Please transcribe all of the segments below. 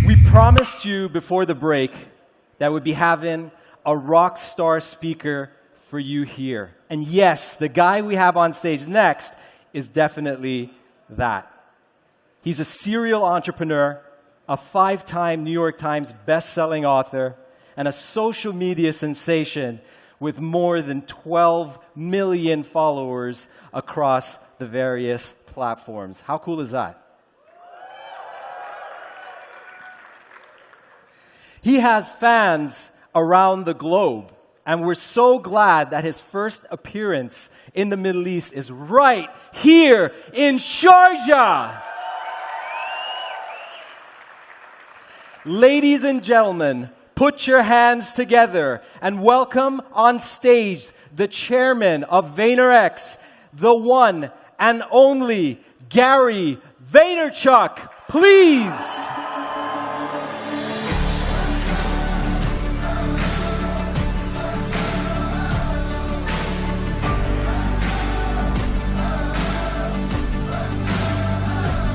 We promised you before the break that we'd be having a rock star speaker for you here. And yes, the guy we have on stage next is definitely that. He's a serial entrepreneur, a 5-time New York Times best-selling author, and a social media sensation with more than 12 million followers across the various platforms. How cool is that? He has fans around the globe, and we're so glad that his first appearance in the Middle East is right here in Sharjah. Ladies and gentlemen, put your hands together and welcome on stage the chairman of VaynerX, the one and only Gary Vaynerchuk, please.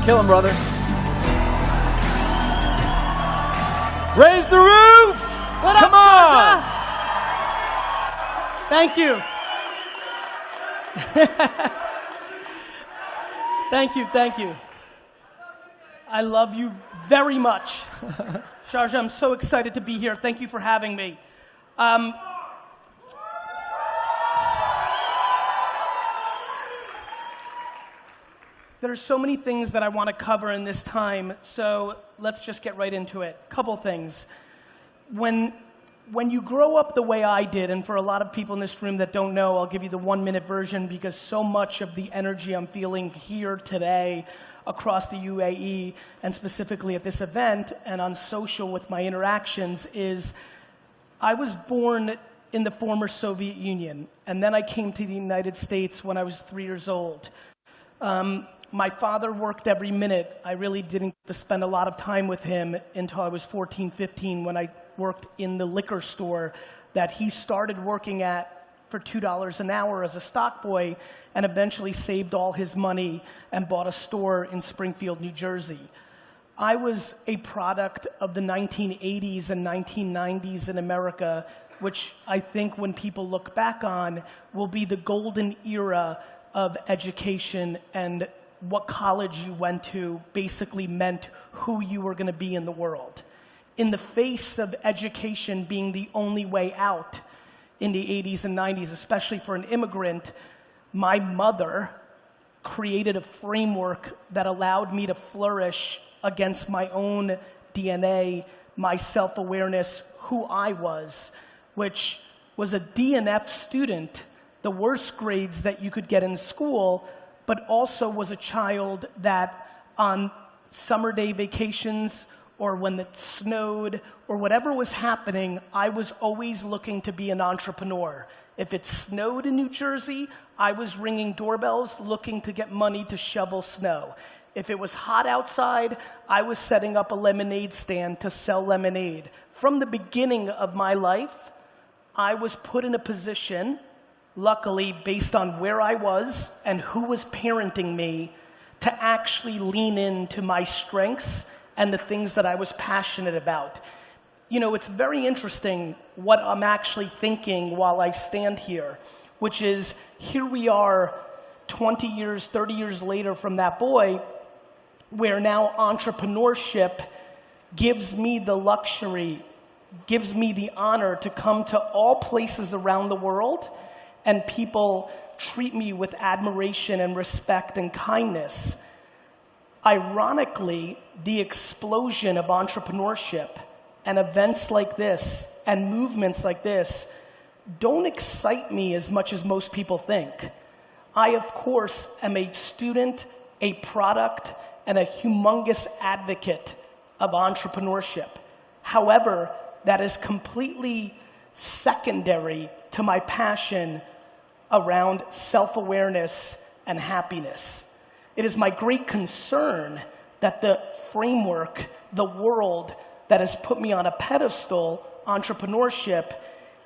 Kill him, brother. Raise the roof! Come on! Thank you. Thank you. I love you very much. Sharjah, I'm so excited to be here. Thank you for having me. There are so many things that I want to cover in this time, so let's just get right into it. Couple things. When you grow up the way I did, and for a lot of people in this room that don't know, I'll give you the 1-minute version because so much of the energy I'm feeling here today across the UAE, and specifically at this event and on social with my interactions, is I was born in the former Soviet Union, and then I came to the United States when I was 3 years old. My father worked every minute. I really didn't get to spend a lot of time with him until I was 14, 15 when I worked in the liquor store that he started working at for $2 an hour as a stock boy and eventually saved all his money and bought a store in Springfield, New Jersey. I was a product of the 1980s and 1990s in America, which I think when people look back on will be the golden era of education, and what college you went to basically meant who you were going to be in the world. In the face of education being the only way out in the 80s and 90s, especially for an immigrant, my mother created a framework that allowed me to flourish against my own DNA, my self-awareness, who I was, which was a DNF student, the worst grades that you could get in school, but also was a child that on summer day vacations or when it snowed or whatever was happening, I was always looking to be an entrepreneur. If it snowed in New Jersey, I was ringing doorbells looking to get money to shovel snow. If it was hot outside, I was setting up a lemonade stand to sell lemonade. From the beginning of my life, I was put in a position, luckily, based on where I was and who was parenting me, to actually lean into my strengths and the things that I was passionate about. You know, it's very interesting what I'm actually thinking while I stand here, which is, here we are 20 years, 30 years later from that boy, where now entrepreneurship gives me the luxury, gives me the honor to come to all places around the world, and people treat me with admiration and respect and kindness. Ironically, the explosion of entrepreneurship and events like this and movements like this don't excite me as much as most people think. I, of course, am a student, a product, and a humongous advocate of entrepreneurship. However, that is completely secondary to my passion around self-awareness and happiness. It is my great concern that the framework, the world that has put me on a pedestal, entrepreneurship,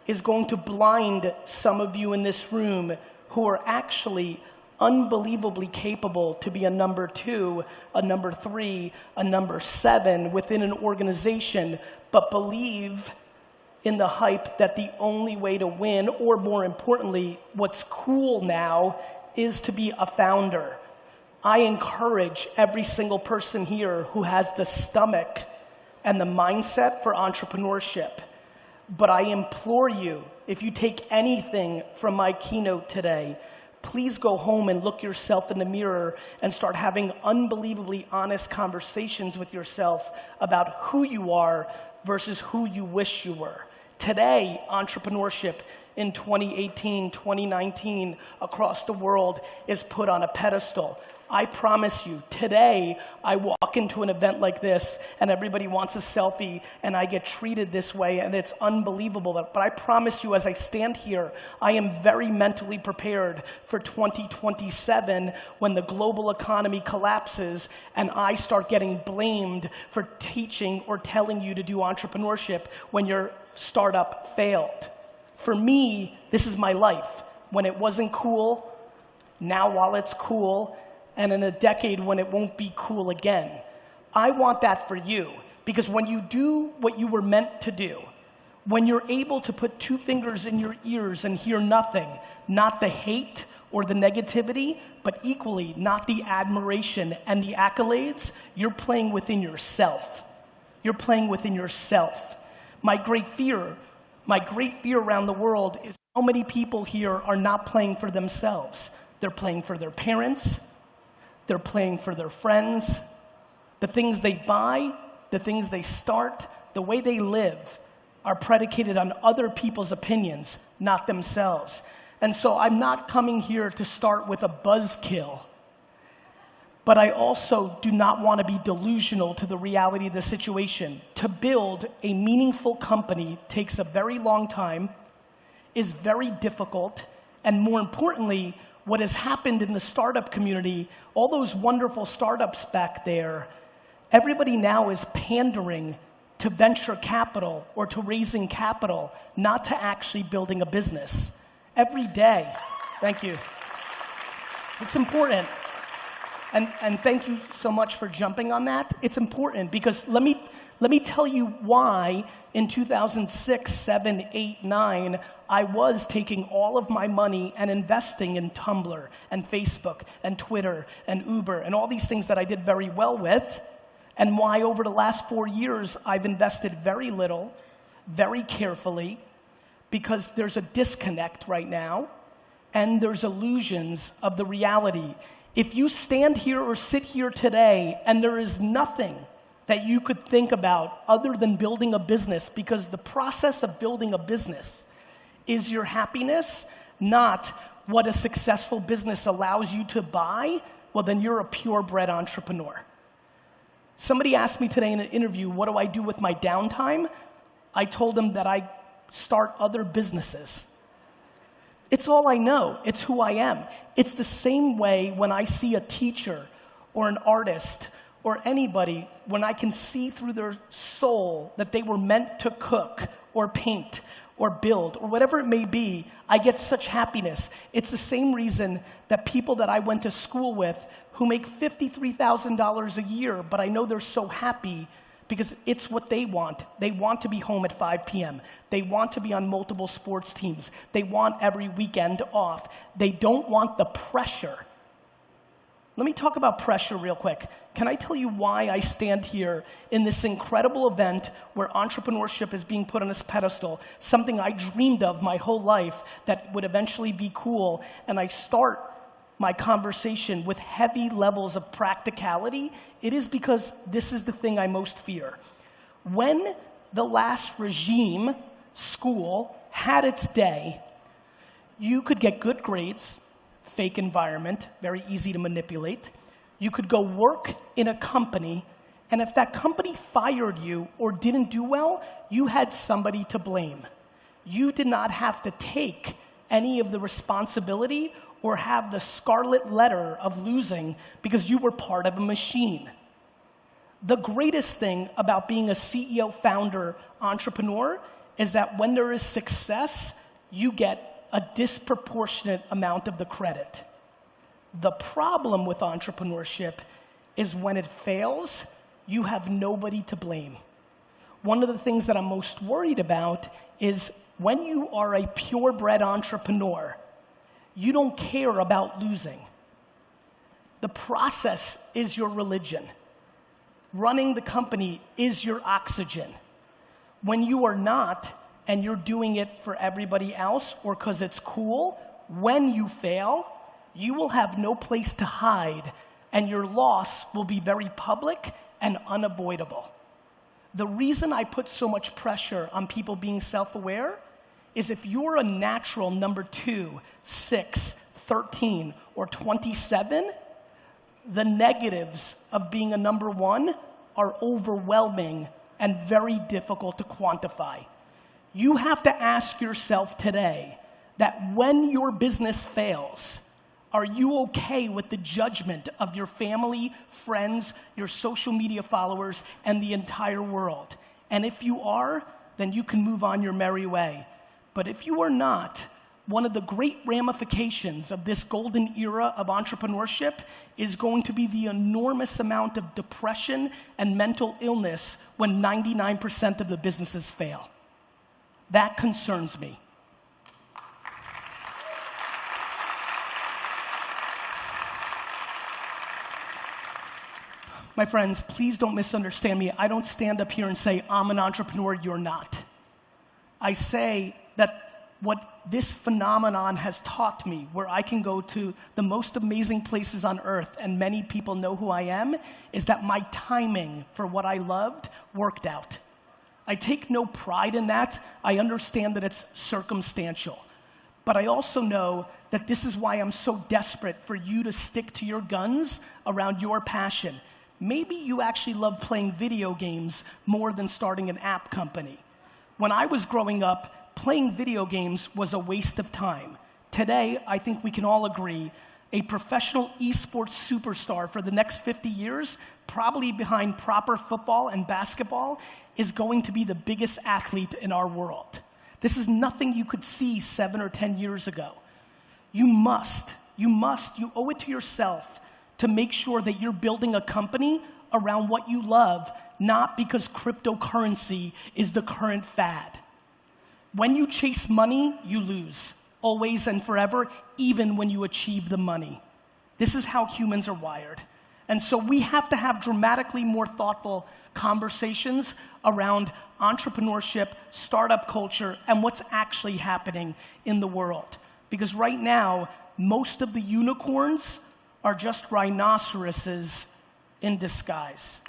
is going to blind some of you in this room who are actually unbelievably capable to be a number 2, a number 3, a number 7 within an organization, but believe in the hype that the only way to win, or more importantly, what's cool now, is to be a founder. I encourage every single person here who has the stomach and the mindset for entrepreneurship. But I implore you, if you take anything from my keynote today, please go home and look yourself in the mirror and start having unbelievably honest conversations with yourself about who you are versus who you wish you were. Today, entrepreneurship in 2018, 2019, across the world is put on a pedestal. I promise you, today, I walk into an event like this and everybody wants a selfie and I get treated this way and it's unbelievable. But I promise you, as I stand here, I am very mentally prepared for 2027 when the global economy collapses and I start getting blamed for teaching or telling you to do entrepreneurship when your startup failed. For me, this is my life. When it wasn't cool, now while it's cool, and in a decade when it won't be cool again. I want that for you, because when you do what you were meant to do, when you're able to put 2 fingers in your ears and hear nothing, not the hate or the negativity, but equally not the admiration and the accolades, you're playing within yourself. You're playing within yourself. My great fear around the world is how many people here are not playing for themselves. They're playing for their parents, they're playing for their friends. The things they buy, the things they start, the way they live are predicated on other people's opinions, not themselves. And so I'm not coming here to start with a buzzkill, but I also do not want to be delusional to the reality of the situation. To build a meaningful company takes a very long time, is very difficult, and more importantly, what has happened in the startup community, all those wonderful startups back there, everybody now is pandering to venture capital or to raising capital, not to actually building a business. Every day. Thank you. It's important. And thank you so much for jumping on that. It's important because let me tell you why in 2006, 7, 8, 9, I was taking all of my money and investing in Tumblr and Facebook and Twitter and Uber and all these things that I did very well with, and why over the last 4 years I've invested very little, very carefully, because there's a disconnect right now and there's illusions of the reality. If you stand here or sit here today and there is nothing that you could think about other than building a business, because the process of building a business is your happiness, not what a successful business allows you to buy, well then you're a purebred entrepreneur. Somebody asked me today in an interview, what do I do with my downtime? I told them that I start other businesses. It's all I know. It's who I am. It's the same way when I see a teacher or an artist or anybody, when I can see through their soul that they were meant to cook or paint or build or whatever it may be, I get such happiness. It's the same reason that people that I went to school with who make $53,000 a year, but I know they're so happy because it's what they want. They want to be home at 5 p.m. They want to be on multiple sports teams. They want every weekend off. They don't want the pressure. Let me talk about pressure real quick. Can I tell you why I stand here in this incredible event where entrepreneurship is being put on this pedestal, something I dreamed of my whole life that would eventually be cool, and I start my conversation with heavy levels of practicality? It is because this is the thing I most fear. When the last regime, school, had its day, you could get good grades, fake environment, very easy to manipulate. You could go work in a company, and if that company fired you or didn't do well, you had somebody to blame. You did not have to take any of the responsibility or have the scarlet letter of losing because you were part of a machine. The greatest thing about being a CEO, founder, entrepreneur is that when there is success, you get a disproportionate amount of the credit. The problem with entrepreneurship is when it fails, you have nobody to blame. One of the things that I'm most worried about is when you are a purebred entrepreneur, you don't care about losing. The process is your religion. Running the company is your oxygen. When you are not, and you're doing it for everybody else or because it's cool, when you fail, you will have no place to hide, and your loss will be very public and unavoidable. The reason I put so much pressure on people being self-aware is if you're a natural number 2, 6, 13, or 27, the negatives of being a number 1 are overwhelming and very difficult to quantify. You have to ask yourself today that when your business fails, are you okay with the judgment of your family, friends, your social media followers, and the entire world? And if you are, then you can move on your merry way. But if you are not, one of the great ramifications of this golden era of entrepreneurship is going to be the enormous amount of depression and mental illness when 99% of the businesses fail. That concerns me. My friends, please don't misunderstand me. I don't stand up here and say, I'm an entrepreneur, you're not. I say that what this phenomenon has taught me, where I can go to the most amazing places on earth and many people know who I am, is that my timing for what I loved worked out. I take no pride in that. I understand that it's circumstantial. But I also know that this is why I'm so desperate for you to stick to your guns around your passion. Maybe you actually love playing video games more than starting an app company. When I was growing up, playing video games was a waste of time. Today, I think we can all agree, a professional esports superstar for the next 50 years, probably behind proper football and basketball, is going to be the biggest athlete in our world. This is nothing you could see 7 or 10 years ago. You owe it to yourself to make sure that you're building a company around what you love, not because cryptocurrency is the current fad. When you chase money, you lose, always and forever, even when you achieve the money. This is how humans are wired. And so we have to have dramatically more thoughtful conversations around entrepreneurship, startup culture, and what's actually happening in the world. Because right now, most of the unicorns are just rhinoceroses in disguise.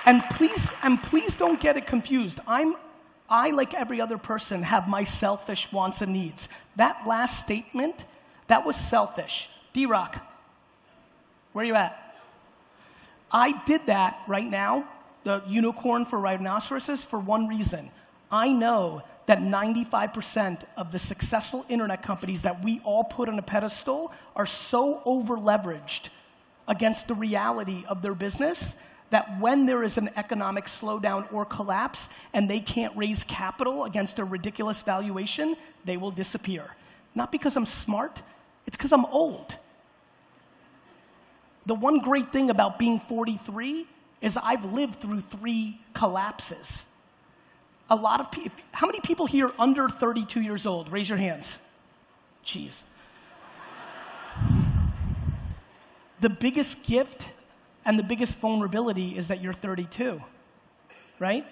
And please don't get it confused. I, like every other person, have my selfish wants and needs. That last statement, that was selfish. D-Rock, where are you at? I did that right now, the unicorn for rhinoceroses, for one reason. I know that 95% of the successful internet companies that we all put on a pedestal are so over-leveraged against the reality of their business that when there is an economic slowdown or collapse and they can't raise capital against a ridiculous valuation, they will disappear. Not because I'm smart, it's because I'm old. The one great thing about being 43 is I've lived through 3 collapses. A lot of people, how many people here under 32 years old? Raise your hands. Jeez. The biggest gift and the biggest vulnerability is that you're 32, right?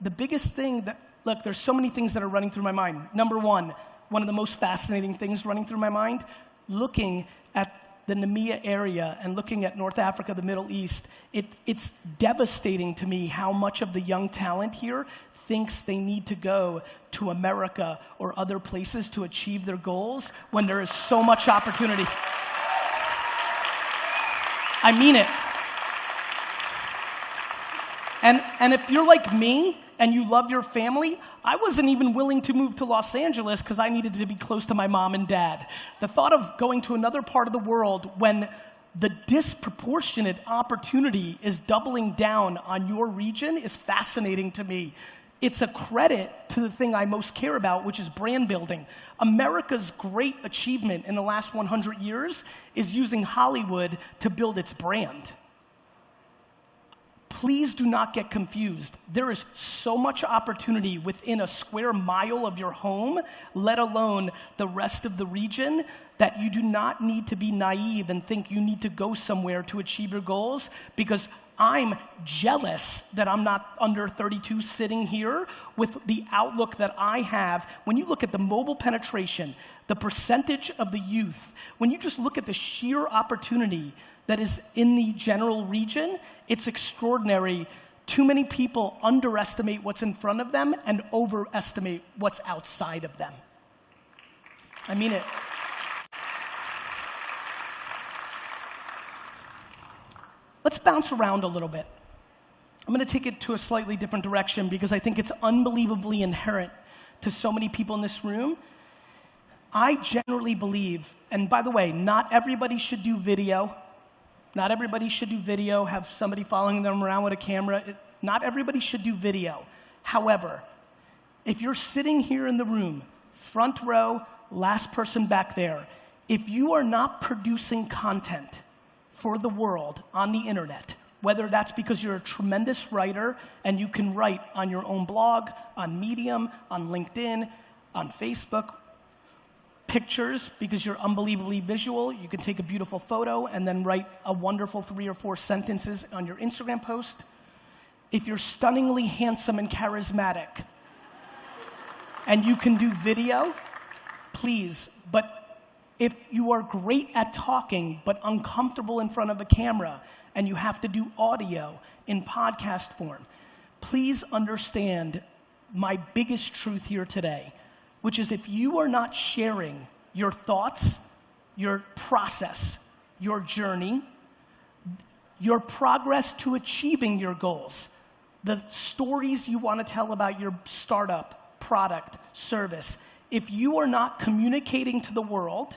The biggest thing that, look, there's so many things that are running through my mind. Number one of the most fascinating things running through my mind, looking at the Namibia area and looking at North Africa, the Middle East, it's devastating to me how much of the young talent here thinks they need to go to America or other places to achieve their goals when there is so much opportunity. I mean it. And if you're like me and you love your family, I wasn't even willing to move to Los Angeles because I needed to be close to my mom and dad. The thought of going to another part of the world when the disproportionate opportunity is doubling down on your region is fascinating to me. it's a credit to the thing I most care about, which is brand building. America's great achievement in the last 100 years is using Hollywood to build its brand. Please do not get confused. There is so much opportunity within a square mile of your home, let alone the rest of the region, that you do not need to be naive and think you need to go somewhere to achieve your goals, because I'm jealous that I'm not under 32 sitting here with the outlook that I have. When you look at the mobile penetration, the percentage of the youth, when you just look at the sheer opportunity that is in the general region, it's extraordinary. Too many people underestimate what's in front of them and overestimate what's outside of them. I mean it. Let's bounce around a little bit. I'm going to take it to a slightly different direction because I think it's unbelievably inherent to so many people in this room. I generally believe, and by the way, not everybody should do video. Not everybody should do video, have somebody following them around with a camera. Not everybody should do video. However, if you're sitting here in the room, front row, last person back there, if you are not producing content for the world on the internet, whether that's because you're a tremendous writer and you can write on your own blog, on Medium, on LinkedIn, on Facebook, pictures because you're unbelievably visual, you can take a beautiful photo and then write a wonderful 3 or 4 sentences on your Instagram post. If you're stunningly handsome and charismatic and you can do video, please, but if you are great at talking but uncomfortable in front of a camera and you have to do audio in podcast form, please understand my biggest truth here today, which is if you are not sharing your thoughts, your process, your journey, your progress to achieving your goals, the stories you want to tell about your startup, product, service, if you are not communicating to the world,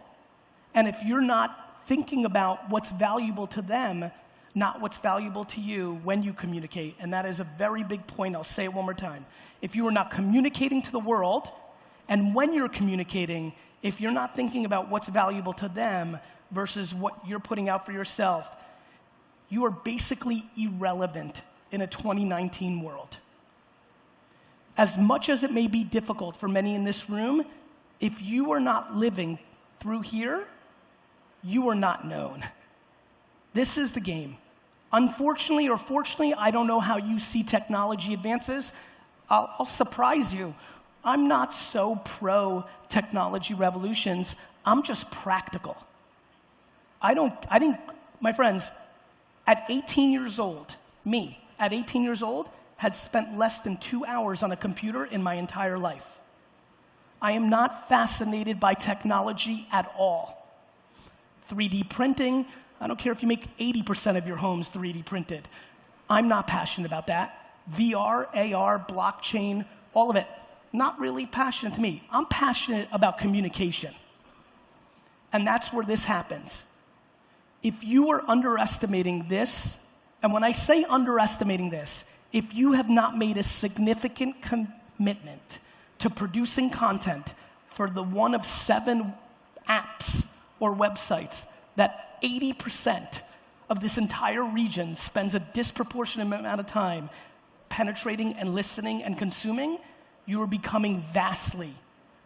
and if you're not thinking about what's valuable to them, not what's valuable to you when you communicate, and that is a very big point, I'll say it one more time. If you are not communicating to the world, and when you're communicating, if you're not thinking about what's valuable to them versus what you're putting out for yourself, you are basically irrelevant in a 2019 world. As much as it may be difficult for many in this room, if you are not living through here, you are not known. This is the game. Unfortunately or fortunately, I don't know how you see technology advances. I'll surprise you. I'm not so pro technology revolutions. I'm just practical. My friends, at 18 years old, at 18 years old, had spent less than 2 hours on a computer in my entire life. I am not fascinated by technology at all. 3D printing, I don't care if you make 80% of your homes 3D printed. I'm not passionate about that. VR, AR, blockchain, all of it, not really passionate to me. I'm passionate about communication. And that's where this happens. If you are underestimating this, and when I say underestimating this, if you have not made a significant commitment to producing content for the one of 7 apps or websites that 80% of this entire region spends a disproportionate amount of time penetrating and listening and consuming, you are becoming vastly,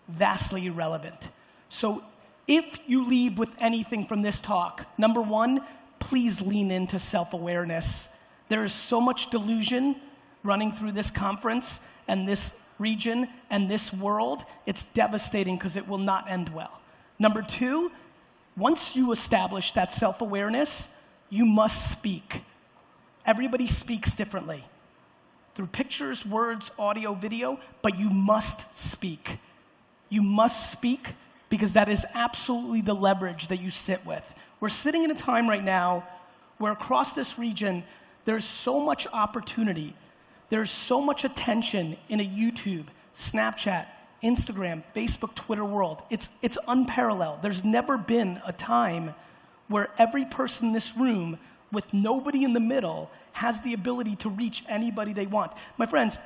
vastly irrelevant. So if you leave with anything from this talk, number 1, please lean into self-awareness. There is so much delusion running through this conference and this region and this world. It's devastating because it will not end well. Number 2, once you establish that self-awareness, you must speak. Everybody speaks differently. Through pictures, words, audio, video, but you must speak. You must speak because that is absolutely the leverage that you sit with. We're sitting in a time right now where across this region, there's so much opportunity. There's so much attention in a YouTube, Snapchat, Instagram, Facebook, Twitter world. It's unparalleled. There's never been a time where every person in this room with nobody in the middle has the ability to reach anybody they want. My friends,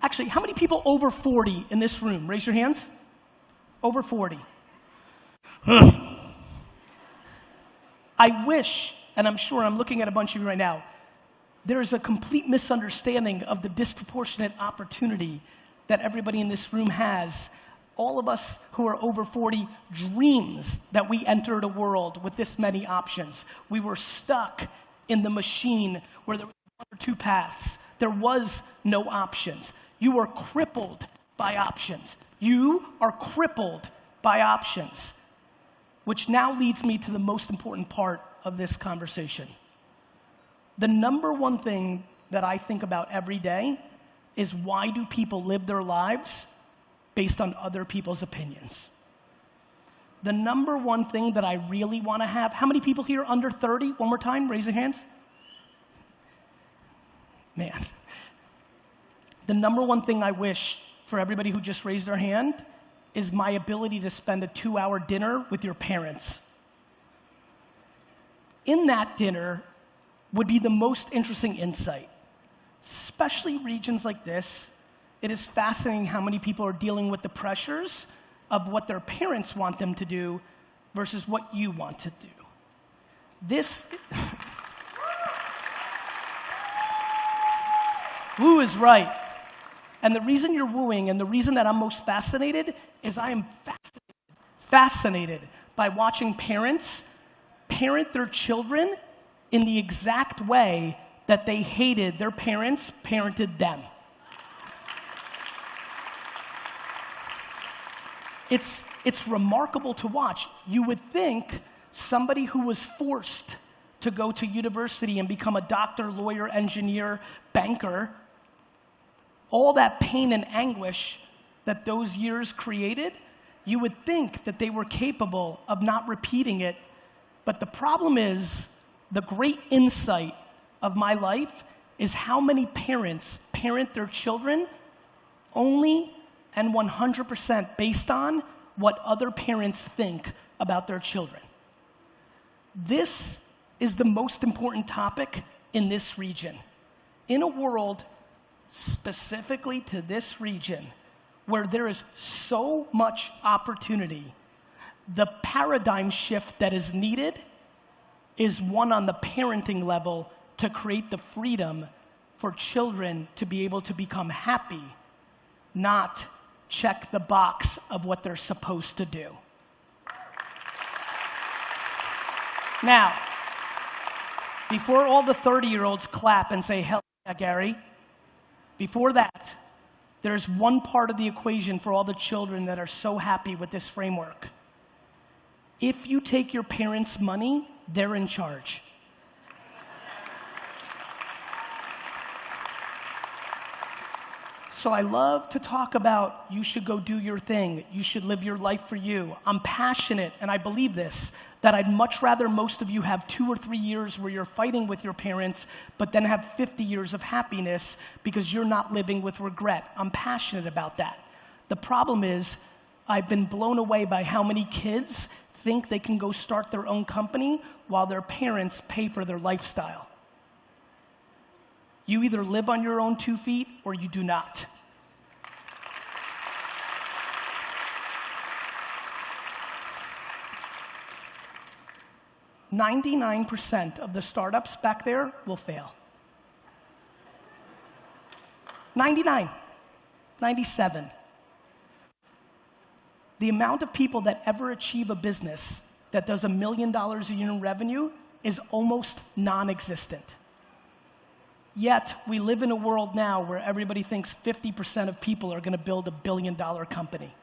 Actually, how many people over 40 in this room? Raise your hands. Over 40. I wish, and I'm sure I'm looking at a bunch of you right now, there's a complete misunderstanding of the disproportionate opportunity that everybody in this room has. All of us who are over 40 dreams that we entered a world with this many options. We were stuck in the machine where there was one or two paths. There was no options. You were crippled by options. You are crippled by options. Which now leads me to the most important part of this conversation. The number one thing that I think about every day is, why do people live their lives based on other people's opinions? The number one thing that I really want to have, how many people here under 30? One more time, raise your hands. Man. The number one thing I wish for everybody who just raised their hand is my ability to spend a 2-hour dinner with your parents. In that dinner would be the most interesting insight. Especially regions like this, it is fascinating how many people are dealing with the pressures of what their parents want them to do versus what you want to do. This, woo is right. And the reason you're wooing and the reason that I'm most fascinated is I am fascinated by watching parents parent their children in the exact way that they hated their parents parented them. It's remarkable to watch. You would think somebody who was forced to go to university and become a doctor, lawyer, engineer, banker, all that pain and anguish that those years created, you would think that they were capable of not repeating it. But the problem is, the great insight of my life is how many parents parent their children only and 100% based on what other parents think about their children. This is the most important topic in this region. In a world specifically to this region where there is so much opportunity, the paradigm shift that is needed is one on the parenting level to create the freedom for children to be able to become happy, not check the box of what they're supposed to do. Now, before all the 30-year-olds clap and say, hell yeah, Gary, before that, there's one part of the equation for all the children that are so happy with this framework. If you take your parents' money, they're in charge. So I love to talk about you should go do your thing. You should live your life for you. I'm passionate, and I believe this, that I'd much rather most of you have 2 or 3 years where you're fighting with your parents, but then have 50 years of happiness because you're not living with regret. I'm passionate about that. The problem is, I've been blown away by how many kids think they can go start their own company while their parents pay for their lifestyle. You either live on your own 2 feet or you do not. "99% of the startups back there will fail. 99, 97. The amount of people that ever achieve a business that does $1 million a year in revenue is almost non-existent. Yet, we live in a world now where everybody thinks 50% of people are going to build a billion-dollar company.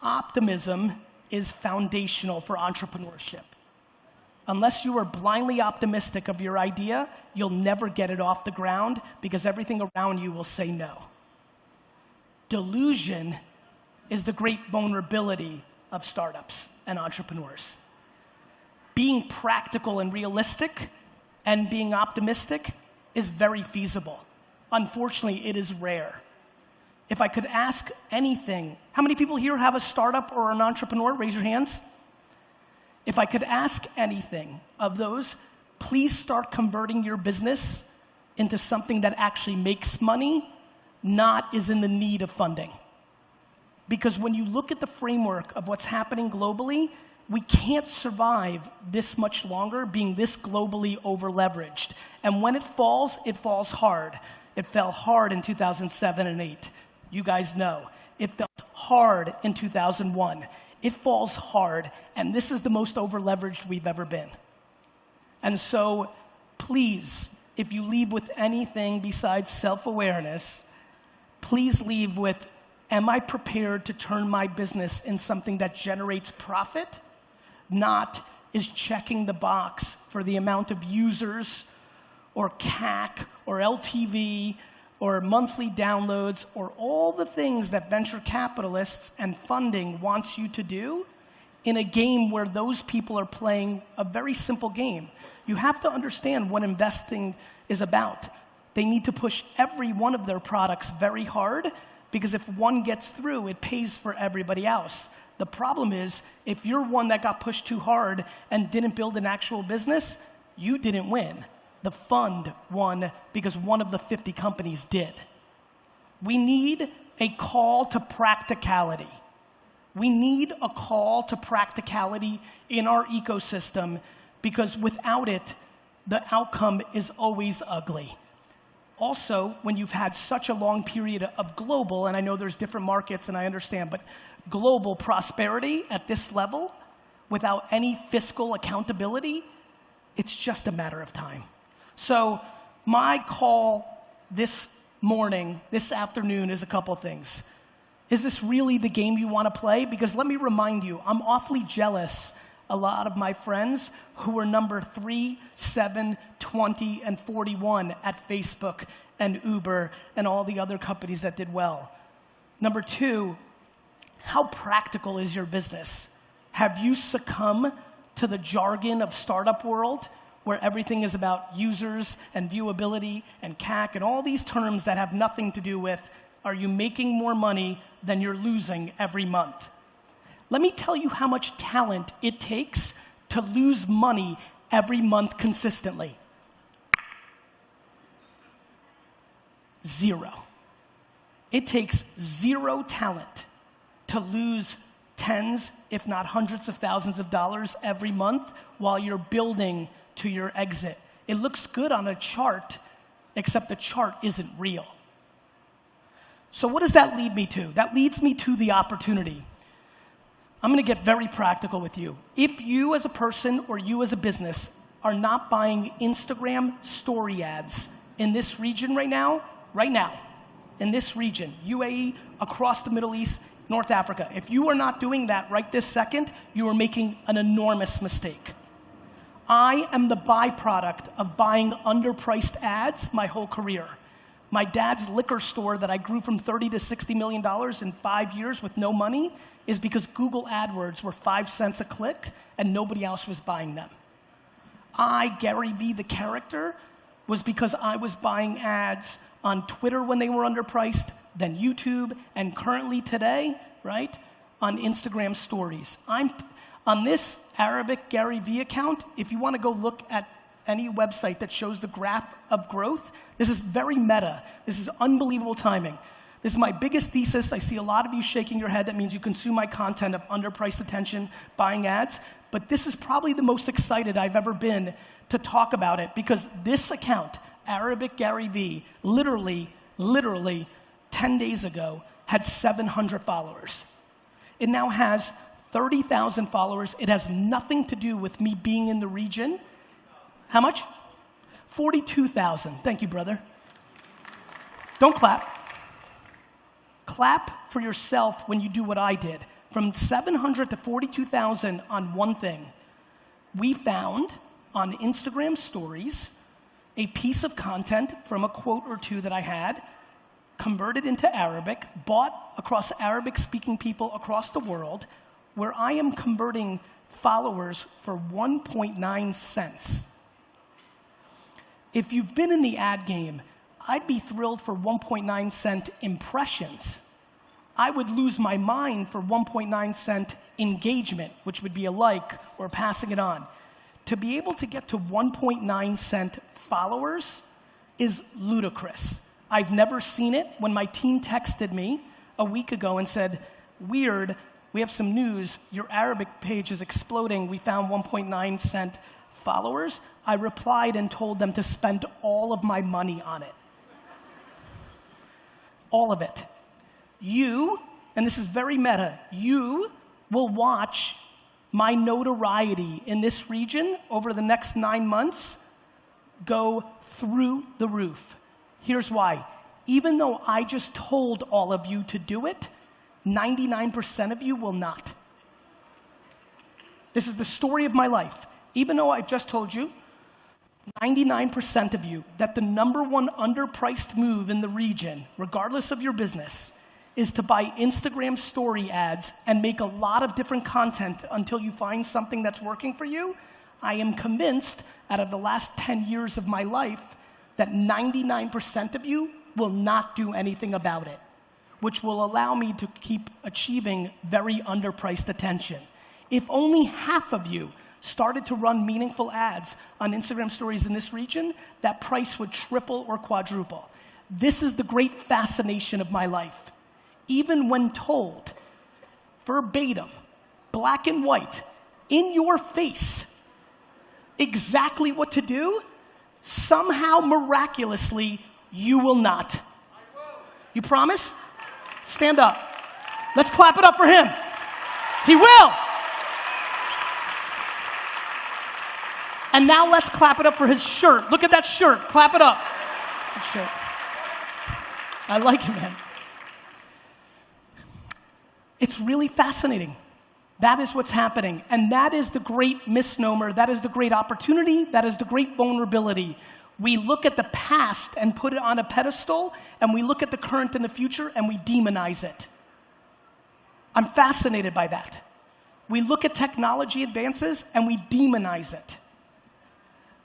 Optimism is foundational for entrepreneurship. Unless you are blindly optimistic of your idea, you'll never get it off the ground because everything around you will say no. Delusion is the great vulnerability of startups and entrepreneurs. Being practical and realistic and being optimistic is very feasible. Unfortunately, it is rare. If I could ask anything, how many people here have a startup or an entrepreneur? Raise your hands. If I could ask anything of those, please start converting your business into something that actually makes money, not is in the need of funding. Because when you look at the framework of what's happening globally, we can't survive this much longer being this globally over-leveraged. And when it falls hard. It fell hard in 2007 and 8. You guys know. It fell hard in 2001. It falls hard, and this is the most over-leveraged we've ever been. And so, please, if you leave with anything besides self-awareness, please leave with, am I prepared to turn my business in something that generates profit? Not is checking the box for the amount of users or CAC or LTV or monthly downloads or all the things that venture capitalists and funding wants you to do in a game where those people are playing a very simple game. You have to understand what investing is about. They need to push every one of their products very hard, because if one gets through, it pays for everybody else. The problem is, if you're one that got pushed too hard and didn't build an actual business, you didn't win. The fund won because one of the 50 companies did. We need a call to practicality. We need a call to practicality in our ecosystem, because without it, the outcome is always ugly. Also, when you've had such a long period of global, and I know there's different markets and I understand, but global prosperity at this level, without any fiscal accountability, it's just a matter of time. So my call this morning, this afternoon, is a couple things. Is this really the game you want to play? Because let me remind you, I'm awfully jealous a lot of my friends who were number 3, 7, 20, and 41 at Facebook and Uber and all the other companies that did well. Number 2, how practical is your business? Have you succumbed to the jargon of startup world, where everything is about users and viewability and CAC and all these terms that have nothing to do with, are you making more money than you're losing every month? Let me tell you how much talent it takes to lose money every month consistently. 0. It takes 0 talent to lose tens, if not hundreds of thousands of dollars every month while you're building to your exit. It looks good on a chart, except the chart isn't real. So what does that lead me to? That leads me to the opportunity. I'm going to get very practical with you. If you as a person or you as a business are not buying Instagram story ads in this region right now, in this region, UAE, across the Middle East, North Africa, if you are not doing that right this second, you are making an enormous mistake. I am the byproduct of buying underpriced ads my whole career. My dad's liquor store that I grew from $30 to $60 million in 5 years with no money is because Google AdWords were 5 cents a click and nobody else was buying them. GaryVee, the character, was because I was buying ads on Twitter when they were underpriced, then YouTube, and currently today, right, on Instagram stories. I'm on this Arabic GaryVee account. If you want to go look at any website that shows the graph of growth, this is very meta. This is unbelievable timing. This is my biggest thesis. I see a lot of you shaking your head. That means you consume my content of underpriced attention, buying ads. But this is probably the most excited I've ever been to talk about it, because this account, Arabic GaryVee, literally 10 days ago, had 700 followers. It now has 30,000 followers. It has nothing to do with me being in the region. How much? 42,000. Thank you, brother. Don't clap. Clap for yourself when you do what I did. From 700 to 42,000 on one thing. We found on Instagram stories a piece of content from a quote or two that I had, converted into Arabic, bought across Arabic-speaking people across the world, where I am converting followers for 1.9 cents. If you've been in the ad game, I'd be thrilled for 1.9 cent impressions. I would lose my mind for 1.9 cent engagement, which would be a like or passing it on. To be able to get to 1.9 cent followers is ludicrous. I've never seen it. When my team texted me a week ago and said, weird, we have some news, your Arabic page is exploding, we found 1.9 cent followers, I replied and told them to spend all of my money on it. All of it. You, and this is very meta, you will watch my notoriety in this region over the next 9 months go through the roof. Here's why. Even though I just told all of you to do it, 99% of you will not. This is the story of my life. Even though I just told you, 99% of you, that the #1 underpriced move in the region, regardless of your business, is to buy Instagram story ads and make a lot of different content until you find something that's working for you. I am convinced, out of the last 10 years of my life, that 99% of you will not do anything about it, which will allow me to keep achieving very underpriced attention. If only half of you started to run meaningful ads on Instagram stories in this region, that price would triple or quadruple. This is the great fascination of my life. Even when told, verbatim, black and white, in your face, exactly what to do, somehow miraculously, you will not. You promise? Stand up. Let's clap it up for him. He will. And now let's clap it up for his shirt. Look at that shirt. Clap it up. Good shirt. I like it, man. It's really fascinating. That is what's happening. And that is the great misnomer. That is the great opportunity. That is the great vulnerability. We look at the past and put it on a pedestal, and we look at the current and the future and we demonize it. I'm fascinated by that. We look at technology advances and we demonize it.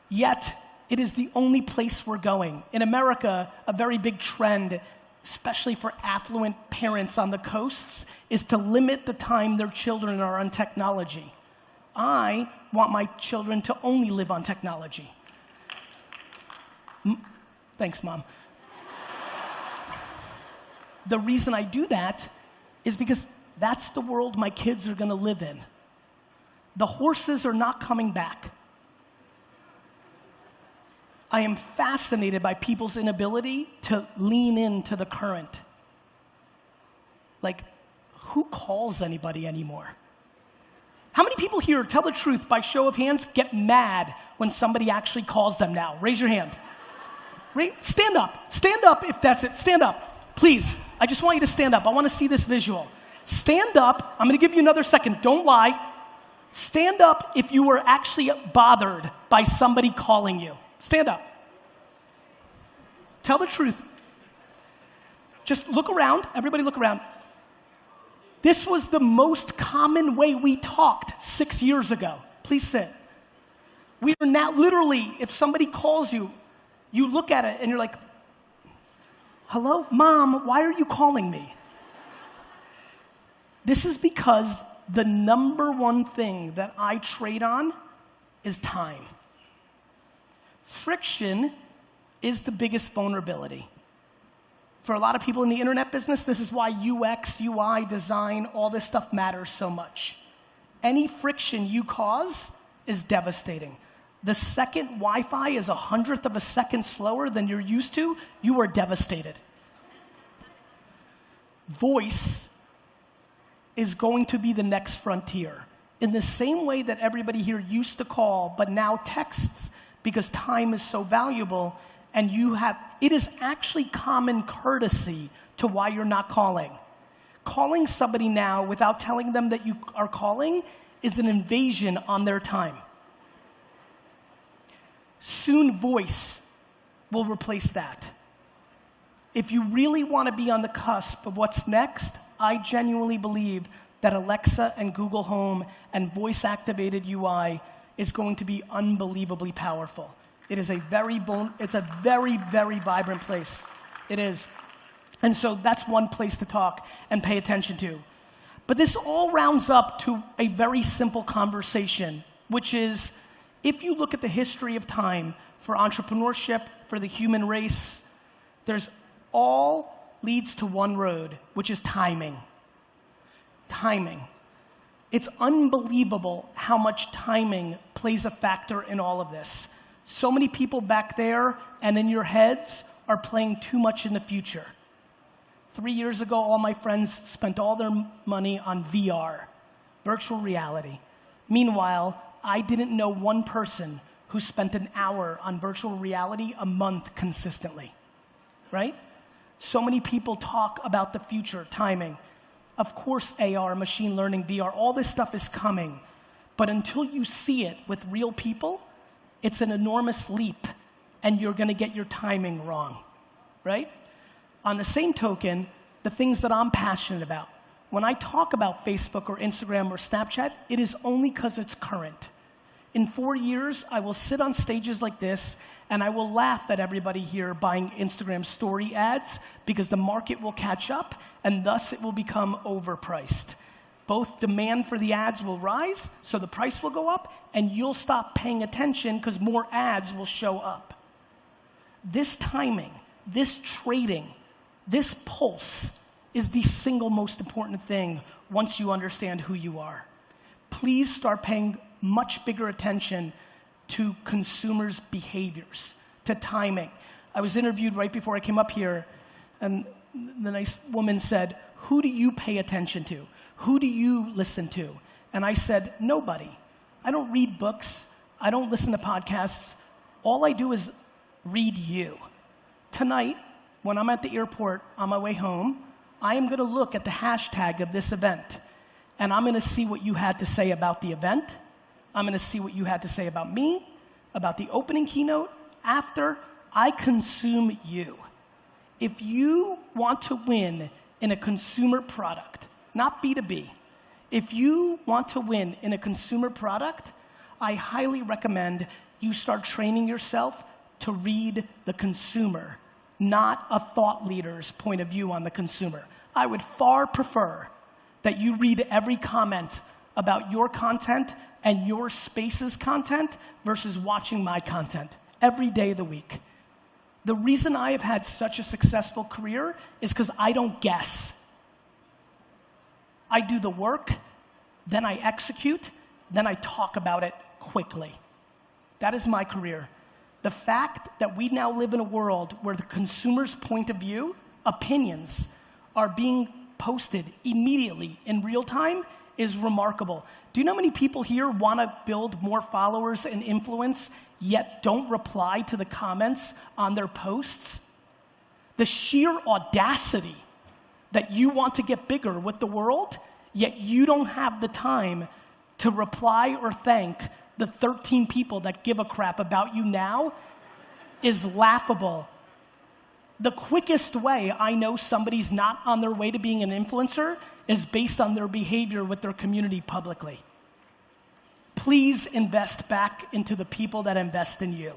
Yet, it is the only place we're going. In America, a very big trend, especially for affluent parents on the coasts, is to limit the time their children are on technology. I want my children to only live on technology. Thanks, Mom. The reason I do that is because that's the world my kids are going to live in. The horses are not coming back. I am fascinated by people's inability to lean into the current. Like, who calls anybody anymore? How many people here, tell the truth, by show of hands, get mad when somebody actually calls them now? Raise your hand. Stand up. Stand up if that's it. Stand up. Please. I just want you to stand up. I want to see this visual. Stand up. I'm going to give you another second. Don't lie. Stand up if you were actually bothered by somebody calling you. Stand up. Tell the truth. Just look around. Everybody look around. This was the most common way we talked 6 years ago. Please sit. We are now literally, if somebody calls you, you look at it and you're like, hello, Mom, why are you calling me? This is because the #1 thing that I trade on is time. Friction is the biggest vulnerability. For a lot of people in the internet business, this is why UX, UI, design, all this stuff matters so much. Any friction you cause is devastating. The second Wi-Fi is 1/100th of a second slower than you're used to, you are devastated. Voice is going to be the next frontier. In the same way that everybody here used to call, but now texts, because time is so valuable, and it is actually common courtesy to why you're not calling. Calling somebody now without telling them that you are calling is an invasion on their time. Soon voice will replace that. If you really want to be on the cusp of what's next, I genuinely believe that Alexa and Google Home and voice-activated UI is going to be unbelievably powerful. It is it's a very, very vibrant place. It is. And so that's one place to talk and pay attention to. But this all rounds up to a very simple conversation, which is, If you look at the history of time for entrepreneurship, for the human race, there's all leads to one road, which is timing. Timing. It's unbelievable how much timing plays a factor in all of this. So many people back there and in your heads are playing too much in the future. 3 years ago, all my friends spent all their money on VR, virtual reality. Meanwhile, I didn't know one person who spent an hour on virtual reality a month consistently, right? So many people talk about the future, timing. Of course, AR, machine learning, VR, all this stuff is coming. But until you see it with real people, it's an enormous leap, and you're going to get your timing wrong, right? On the same token, the things that I'm passionate about, when I talk about Facebook or Instagram or Snapchat, it is only because it's current. In 4 years, I will sit on stages like this, and I will laugh at everybody here buying Instagram story ads because the market will catch up, and thus it will become overpriced. Both demand for the ads will rise, so the price will go up, and you'll stop paying attention because more ads will show up. This timing, this trading, this pulse is the single most important thing once you understand who you are. Please start paying much bigger attention to consumers' behaviors, to timing. I was interviewed right before I came up here, and the nice woman said, "Who do you pay attention to? Who do you listen to?" And I said, "Nobody. I don't read books. I don't listen to podcasts. All I do is read you." Tonight, when I'm at the airport on my way home, I am going to look at the hashtag of this event, and I'm going to see what you had to say about the event. I'm going to see what you had to say about me, about the opening keynote. After, I consume you. If you want to win in a consumer product, not B2B, if you want to win in a consumer product, I highly recommend you start training yourself to read the consumer, not a thought leader's point of view on the consumer. I would far prefer that you read every comment about your content and your space's content versus watching my content every day of the week. The reason I have had such a successful career is because I don't guess. I do the work, then I execute, then I talk about it quickly. That is my career. The fact that we now live in a world where the consumer's point of view, opinions, are being posted immediately in real time is remarkable. Do you know how many people here want to build more followers and influence, yet don't reply to the comments on their posts? The sheer audacity that you want to get bigger with the world, yet you don't have the time to reply or thank the 13 people that give a crap about you now is laughable. The quickest way I know somebody's not on their way to being an influencer is based on their behavior with their community publicly. Please invest back into the people that invest in you.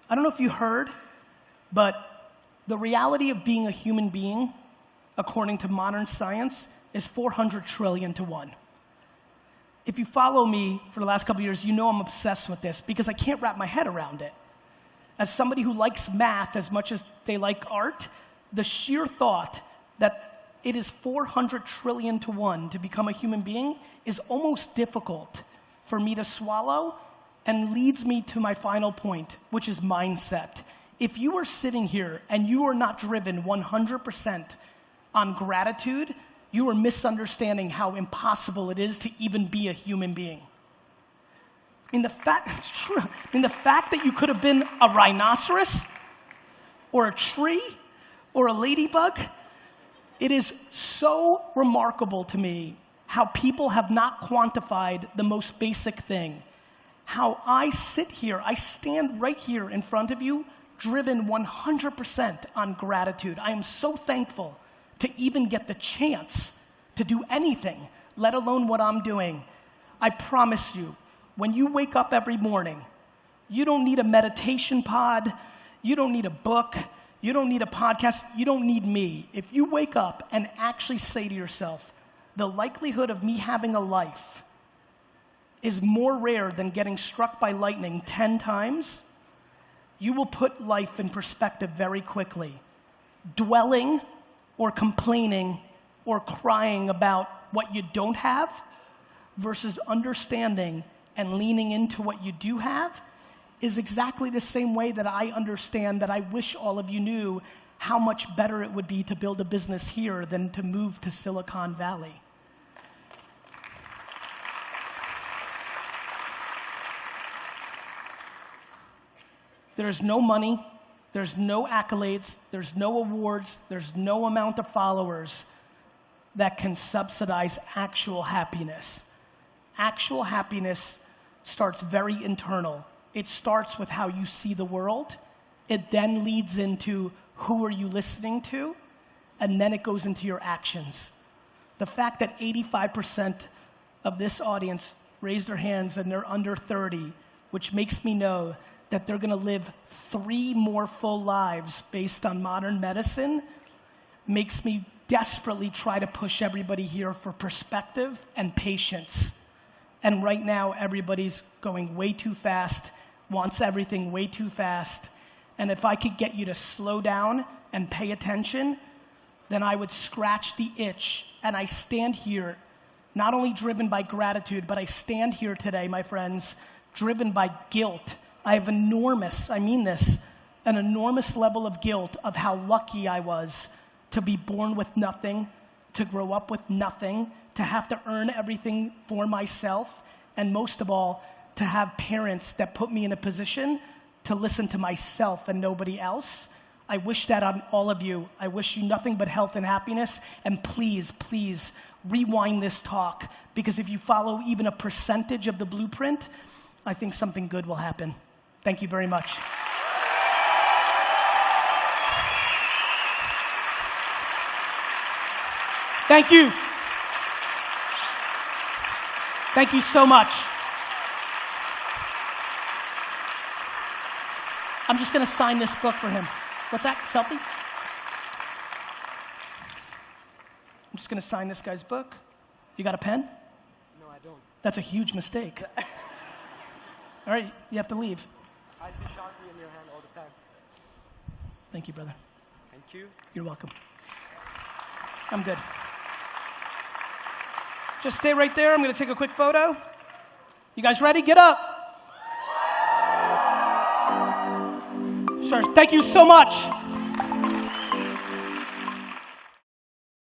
I don't know if you heard, but the reality of being a human being, according to modern science, is 400 trillion to 1. If you follow me for the last couple of years, you know I'm obsessed with this because I can't wrap my head around it. As somebody who likes math as much as they like art, the sheer thought that it is 400 trillion to 1 to become a human being is almost difficult for me to swallow and leads me to my final point, which is mindset. If you are sitting here and you are not driven 100% on gratitude, you are misunderstanding how impossible it is to even be a human being. It's true. The fact that you could have been a rhinoceros or a tree or a ladybug, it is so remarkable to me how people have not quantified the most basic thing. How I sit here, I stand right here in front of you, driven 100% on gratitude. I am so thankful to even get the chance to do anything, let alone what I'm doing. I promise you, when you wake up every morning, you don't need a meditation pod, you don't need a book, You don't need a podcast. You don't need me. If you wake up and actually say to yourself, the likelihood of me having a life is more rare than getting struck by lightning 10 times, you will put life in perspective very quickly. Dwelling or complaining or crying about what you don't have versus understanding and leaning into what you do have is exactly the same way that I understand that I wish all of you knew how much better it would be to build a business here than to move to Silicon Valley. There's no money, there's no accolades, there's no awards, there's no amount of followers that can subsidize actual happiness. Actual happiness starts very internal. It starts with how you see the world. It then leads into who are you listening to, and then it goes into your actions. The fact that 85% of this audience raised their hands and they're under 30, which makes me know that they're gonna live 3 more full lives based on modern medicine, makes me desperately try to push everybody here for perspective and patience. And right now, everybody's going way too fast, wants everything way too fast. And if I could get you to slow down and pay attention, then I would scratch the itch. And I stand here, not only driven by gratitude, but I stand here today, my friends, driven by guilt. I have I mean this, an enormous level of guilt of how lucky I was to be born with nothing, to grow up with nothing, to have to earn everything for myself, and most of all, to have parents that put me in a position to listen to myself and nobody else. I wish that on all of you. I wish you nothing but health and happiness, and please, please, rewind this talk, because if you follow even a percentage of the blueprint, I think something good will happen. Thank you very much. Thank you. Thank you so much. I'm just going to sign this book for him. What's that? Selfie? I'm just going to sign this guy's book. You got a pen? No, I don't. That's a huge mistake. All right, you have to leave. I see Sharpie in your hand all the time. Thank you, brother. Thank you. You're welcome. I'm good. Just stay right there. I'm going to take a quick photo. You guys ready? Get up. Sure. Thank you so much.